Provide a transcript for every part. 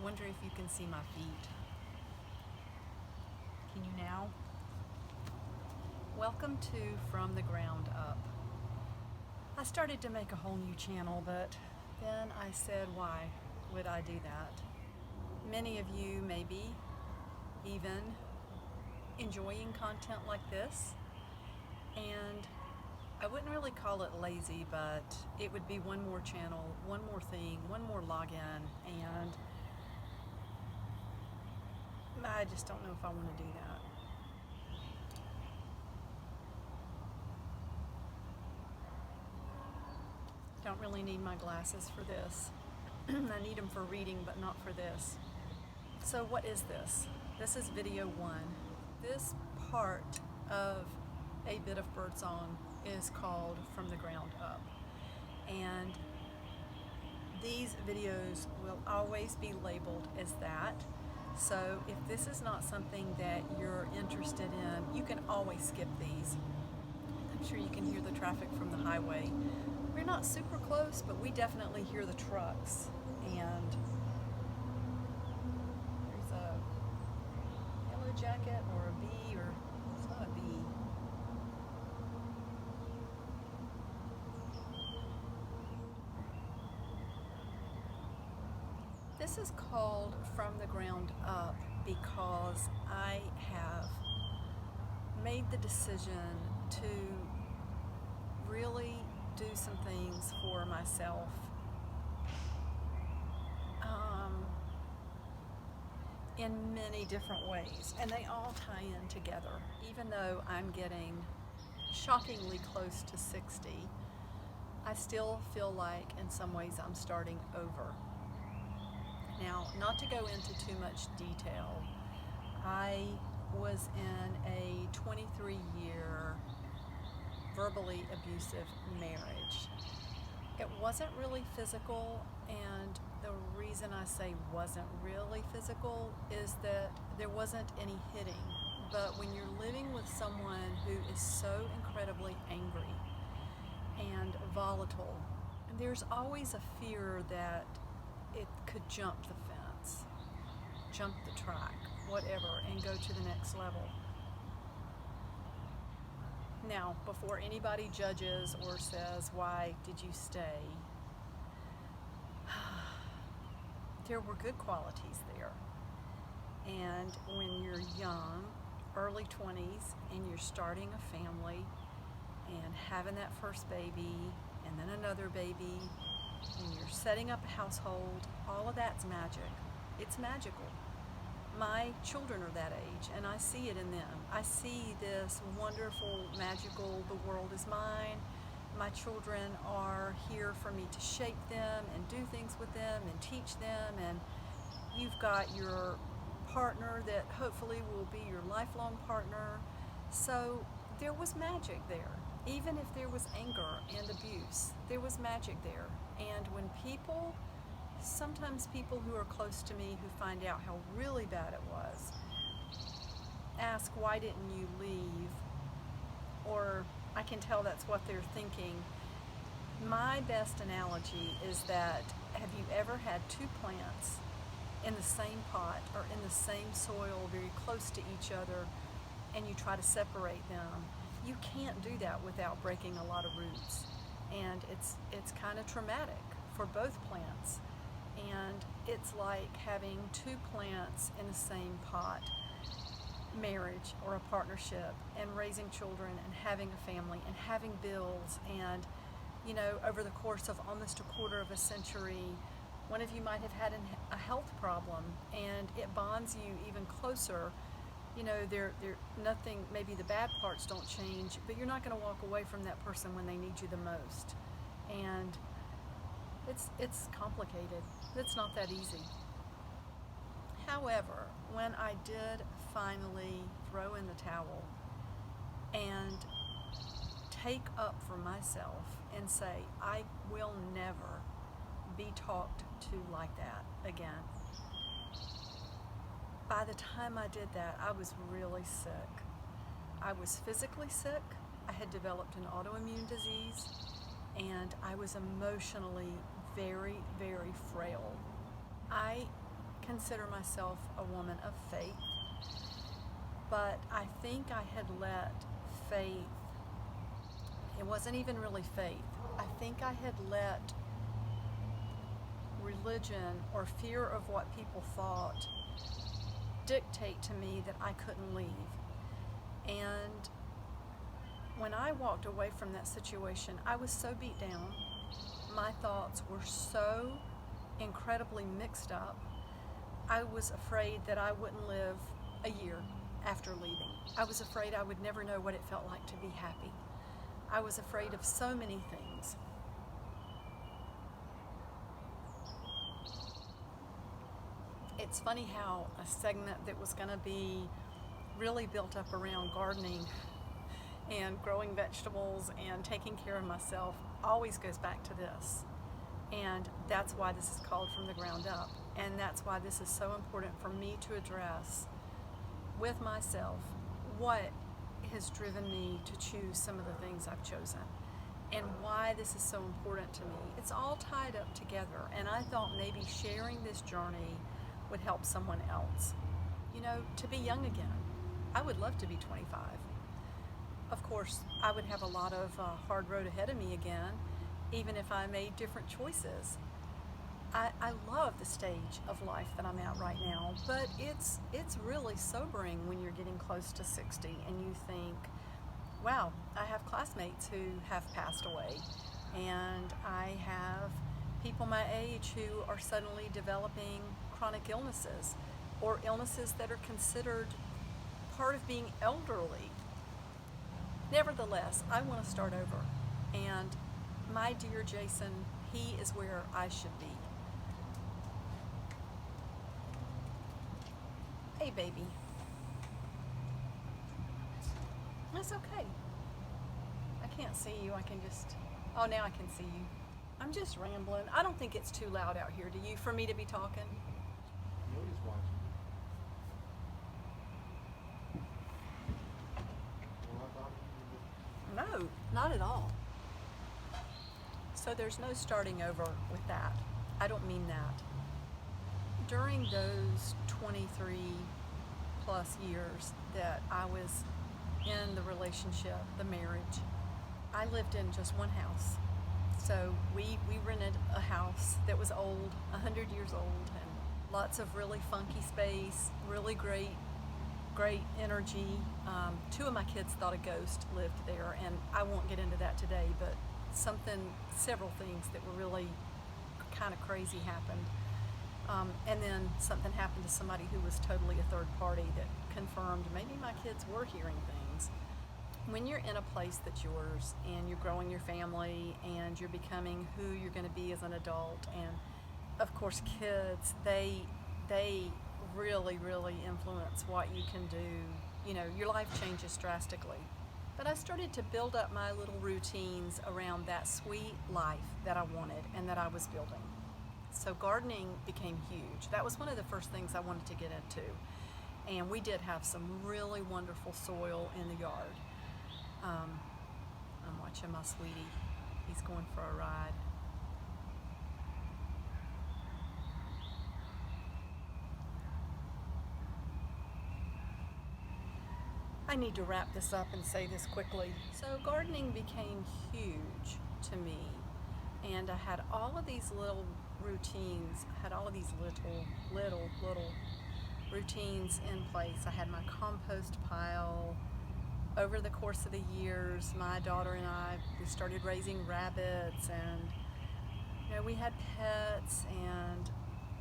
wonder if you can see my feet. Can you now? Welcome to From the Ground Up. I started to make a whole new channel, but then I said, why would I do that? Many of you may be even enjoying content like this, and I wouldn't really call it lazy, but it would be one more channel, one more thing, one more login, and I just don't know if I want to do that. Don't really need my glasses for this. I need them for reading, but not for this. So what is this? This is video 1. This part of a bit of birdsong is called From the Ground Up. And these videos will always be labeled as that. So if this is not something that you're interested in, you can always skip these. I'm sure you can hear the traffic from the highway. We're not super close, but we definitely hear the trucks. And there's a yellow jacket or a bee, or it's not a bee. This is called From the Ground Up because I have made the decision to really do some things for myself in many different ways, and they all tie in together. Even though I'm getting shockingly close to 60, I still feel like in some ways I'm starting over. Now, not to go into too much detail, I was in a 23-year verbally abusive marriage. It wasn't really physical, and the reason I say wasn't really physical is that there wasn't any hitting. But when you're living with someone who is so incredibly angry and volatile, there's always a fear that it could jump the fence, jump the track, whatever, and go to the next level. Now, before anybody judges or says, why did you stay? There were good qualities there. And when you're young, early 20s, and you're starting a family and having that first baby and then another baby, and you're setting up a household, all of that's magic. It's magical. My children are that age, and I see it in them. I see this wonderful, magical, the world is mine. My children are here for me to shape them and do things with them and teach them, and you've got your partner that hopefully will be your lifelong partner. So there was magic there. Even if there was anger and abuse, there was magic there. And when people, sometimes people who are close to me who find out how really bad it was, ask, why didn't you leave? Or I can tell that's what they're thinking. My best analogy is that, have you ever had two plants in the same pot or in the same soil very close to each other, and you try to separate them? You can't do that without breaking a lot of roots. And it's kind of traumatic for both plants. And it's like having two plants in the same pot, marriage or a partnership, and raising children and having a family and having bills. And, you know, over the course of almost a quarter of a century, one of you might have had a health problem, and it bonds you even closer. You know, they're nothing, maybe the bad parts don't change, but you're not going to walk away from that person when they need you the most. And it's complicated. It's not that easy. However, when I did finally throw in the towel and take up for myself and say, I will never be talked to like that again. By the time I did that, I was really sick. I was physically sick. I had developed an autoimmune disease, and I was emotionally very, very frail. I consider myself a woman of faith, but I think I had let faith, it wasn't even really faith, I think I had let religion or fear of what people thought dictate to me that I couldn't leave. And when I walked away from that situation, I was so beat down. My thoughts were so incredibly mixed up. I was afraid that I wouldn't live a year after leaving. I was afraid I would never know what it felt like to be happy. I was afraid of so many things. It's funny how a segment that was going to be really built up around gardening and growing vegetables and taking care of myself always goes back to this. And that's why this is called From the Ground Up. And that's why this is so important for me to address with myself what has driven me to choose some of the things I've chosen and why this is so important to me. It's all tied up together, and I thought maybe sharing this journey would help someone else. You know, to be young again. I would love to be 25. Of course, I would have a lot of hard road ahead of me again, even if I made different choices. I love the stage of life that I'm at right now, but it's really sobering when you're getting close to 60 and you think, wow, I have classmates who have passed away, and I have people my age who are suddenly developing chronic illnesses or illnesses that are considered part of being elderly. Nevertheless, I want to start over, and my dear Jason, he is where I should be. Hey, baby. That's okay. I can't see you. I can just... Oh, now I can see you. I'm just rambling. I don't think it's too loud out here, do you, for me to be talking? Nobody's watching. No, not at all. So there's no starting over with that. I don't mean that. During those 23 plus years that I was in the relationship, the marriage, I lived in just one house. So we rented a house that was old, 100 years old, and lots of really funky space, really great energy. Two of my kids thought a ghost lived there, and I won't get into that today, but several things that were really kind of crazy happened. And then something happened to somebody who was totally a third party that confirmed maybe my kids were hearing things. When you're in a place that's yours and you're growing your family and you're becoming who you're going to be as an adult, and of course kids, they really, really influence what you can do. You know, your life changes drastically. But I started to build up my little routines around that sweet life that I wanted and that I was building. So gardening became huge. That was one of the first things I wanted to get into. And we did have some really wonderful soil in the yard. I'm watching my sweetie. He's going for a ride. I need to wrap this up and say this quickly. So gardening became huge to me, and I had all of these little routines. I had all of these little routines in place. I had my compost pile. Over the course of the years, my daughter and we started raising rabbits, and you know, we had pets, and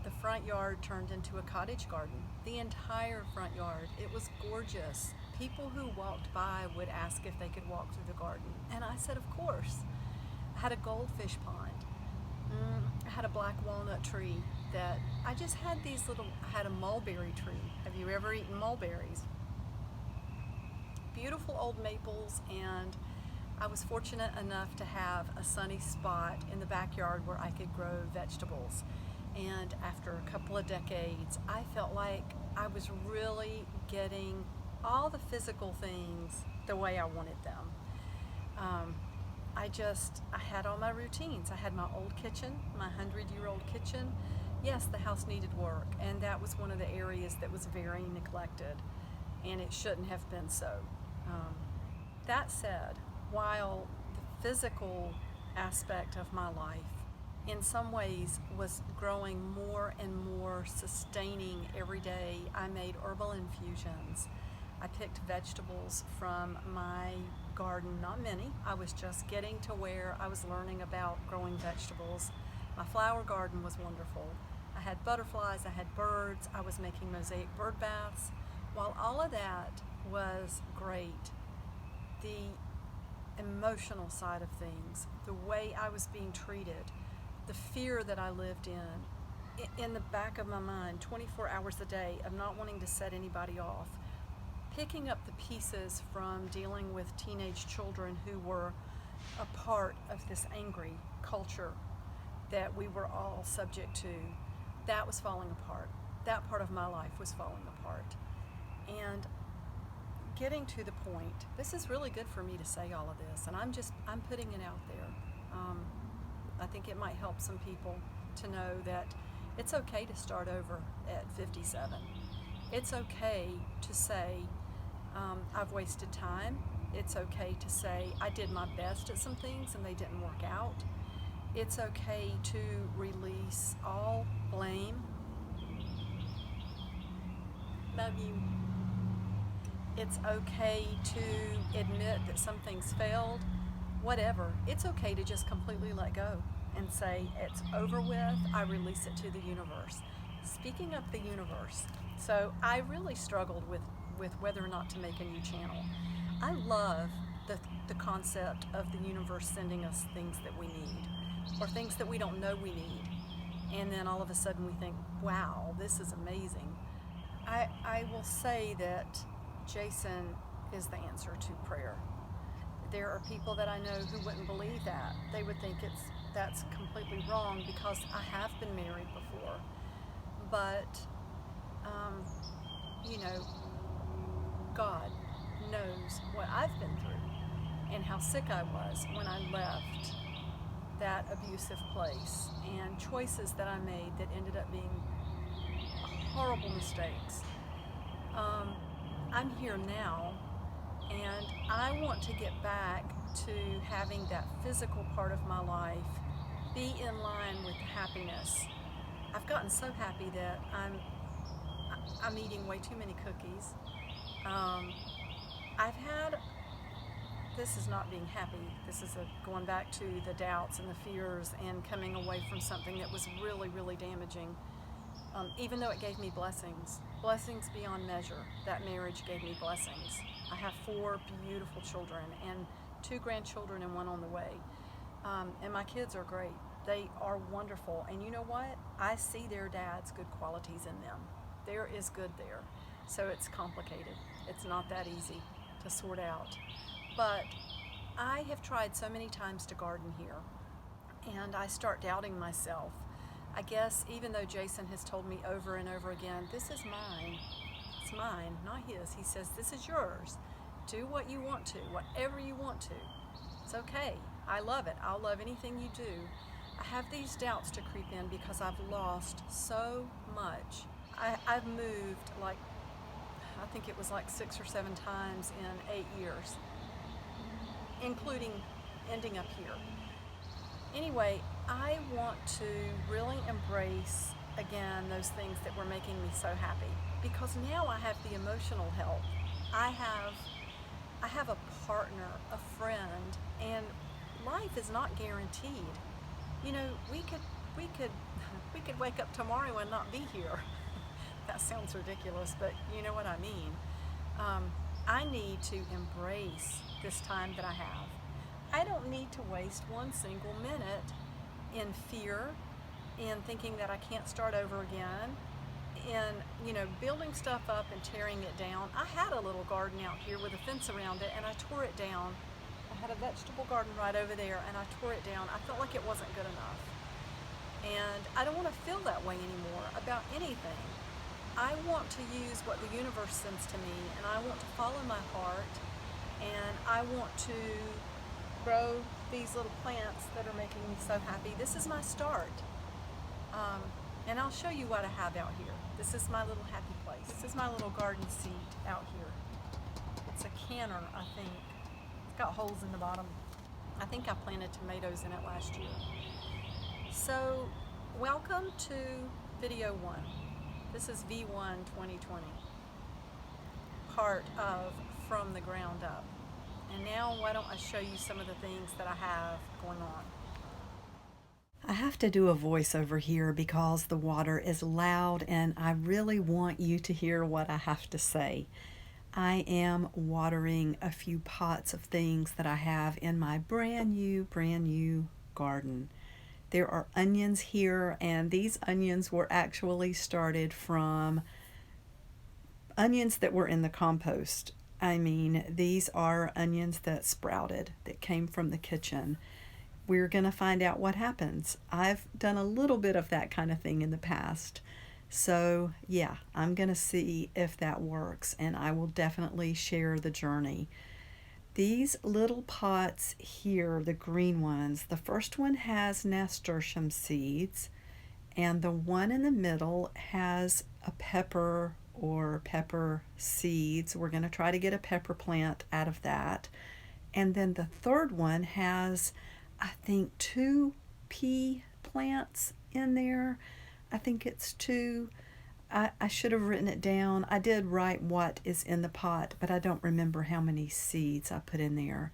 the front yard turned into a cottage garden. The entire front yard. It was gorgeous. People who walked by would ask if they could walk through the garden, and I said, of course. I had a goldfish pond. I had a black walnut tree that I just had I had a mulberry tree. Have you ever eaten mulberries? Beautiful old maples, and I was fortunate enough to have a sunny spot in the backyard where I could grow vegetables. And after a couple of decades, I felt like I was really getting all the physical things the way I wanted them. I had all my routines. I had my old kitchen, my 100-year-old kitchen. yes, the house needed work, and that was one of the areas that was very neglected, and it shouldn't have been so. Um, that said, while the physical aspect of my life in some ways was growing more and more sustaining every day, I made herbal infusions. I picked vegetables from my garden, not many. I was just getting to where I was learning about growing vegetables. My flower garden was wonderful. I had butterflies, I had birds, I was making mosaic bird baths. While all of that was great, the emotional side of things, the way I was being treated, the fear that I lived in the back of my mind 24 hours a day of not wanting to set anybody off, picking up the pieces from dealing with teenage children who were a part of this angry culture that we were all subject to, that was falling apart. That part of my life was falling apart. And getting to the point, this is really good for me to say all of this, and I'm putting it out there. I think it might help some people to know that it's okay to start over at 57. It's okay to say, I've wasted time. It's okay to say, I did my best at some things and they didn't work out. It's okay to release all blame. Love you. It's okay to admit that some things failed. Whatever. It's okay to just completely let go and say, it's over with. I release it to the universe. Speaking of the universe, so I really struggled with whether or not to make a new channel. I love the concept of the universe sending us things that we need, or things that we don't know we need. And then all of a sudden we think, wow, this is amazing. I will say that Jason is the answer to prayer. There are people that I know who wouldn't believe that. They would think that's completely wrong because I have been married before. But, God knows what I've been through and how sick I was when I left that abusive place, and choices that I made that ended up being horrible mistakes. I'm here now, and I want to get back to having that physical part of my life be in line with happiness. I've gotten so happy that I'm eating way too many cookies. This is not being happy. This is going back to the doubts and the fears and coming away from something that was really, really damaging. Even though it gave me blessings beyond measure. That marriage gave me blessings. I have 4 beautiful children and 2 grandchildren and 1 on the way. And my kids are great. They are wonderful. And you know what? I see their dad's good qualities in them. There is good there. So it's complicated. It's not that easy to sort out. But I have tried so many times to garden here, and I start doubting myself. I guess even though Jason has told me over and over again, this is mine. It's mine, not his. He says, this is yours. Do what you want to, whatever you want to. It's okay. I love it. I'll love anything you do. I have these doubts to creep in because I've lost so much. I've moved I think it was 6 or 7 times in 8 years, including ending up here. Anyway, I want to really embrace again those things that were making me so happy, because now I have the emotional help. I have a partner, a friend, and life is not guaranteed. We could wake up tomorrow and not be here. That sounds ridiculous, but you know what I mean. I need to embrace this time that I have. I don't need to waste one single minute in fear, in thinking that I can't start over again, in building stuff up and tearing it down. I had a little garden out here with a fence around it, and I tore it down. I had a vegetable garden right over there, and I tore it down. I felt like it wasn't good enough. And I don't want to feel that way anymore about anything. I want to use what the universe sends to me, and I want to follow my heart, and I want to grow these little plants that are making me so happy. This is my start. And I'll show you what I have out here. This is my little happy place. This is my little garden seat out here. It's a canner, I think. It's got holes in the bottom. I think I planted tomatoes in it last year. So, welcome to video 1. This is V1 2020. Part of From the Ground Up. And now why don't I show you some of the things that I have going on. I have to do a voiceover here because the water is loud and I really want you to hear what I have to say. I am watering a few pots of things that I have in my brand new garden. There are onions here, and these onions were actually started from onions that were in the compost. I mean, these are onions that sprouted, that came from the kitchen. We're going to find out what happens. I've done a little bit of that kind of thing in the past. So yeah, I'm going to see if that works, and I will definitely share the journey. These little pots here, the green ones, the first one has nasturtium seeds, and the one in the middle has a pepper or pepper seeds. We're going to try to get a pepper plant out of that. And then the third one has, I think, 2 pea plants in there. I think it's 2. I should have written it down. I did write what is in the pot, but I don't remember how many seeds I put in there.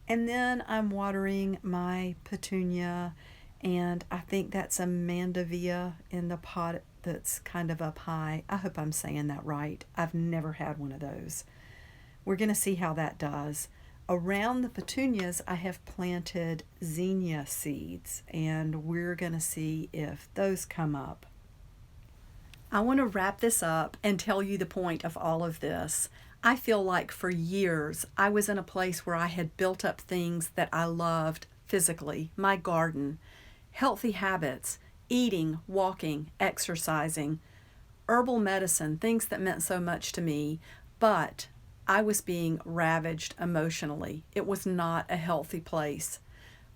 And then I'm watering my petunia, and I think that's a mandevilla in the pot that's kind of up high. I hope I'm saying that right. I've never had one of those. We're going to see how that does. Around the petunias, I have planted zinnia seeds, and we're going to see if those come up. I want to wrap this up and tell you the point of all of this. I feel like for years I was in a place where I had built up things that I loved physically, my garden, healthy habits, eating, walking, exercising, herbal medicine, things that meant so much to me, but I was being ravaged emotionally. It was not a healthy place.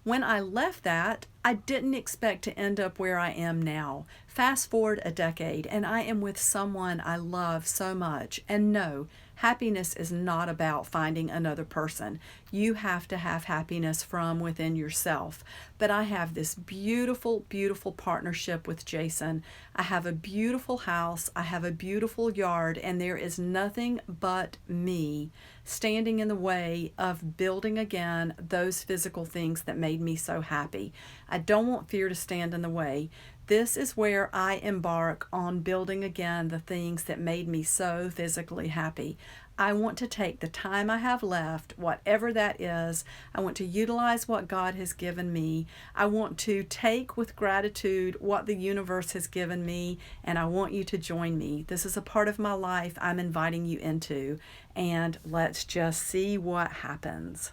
When I left that, I didn't expect to end up where I am now. Fast forward a decade, and I am with someone I love so much. And no, happiness is not about finding another person. You have to have happiness from within yourself. But I have this beautiful, beautiful partnership with Jason. I have a beautiful house. I have a beautiful yard, and there is nothing but me standing in the way of building again those physical things that made me so happy. I don't want fear to stand in the way. This is where I embark on building again the things that made me so physically happy. I want to take the time I have left, whatever that is. I want to utilize what God has given me. I want to take with gratitude what the universe has given me, and I want you to join me. This is a part of my life I'm inviting you into, and let's just see what happens.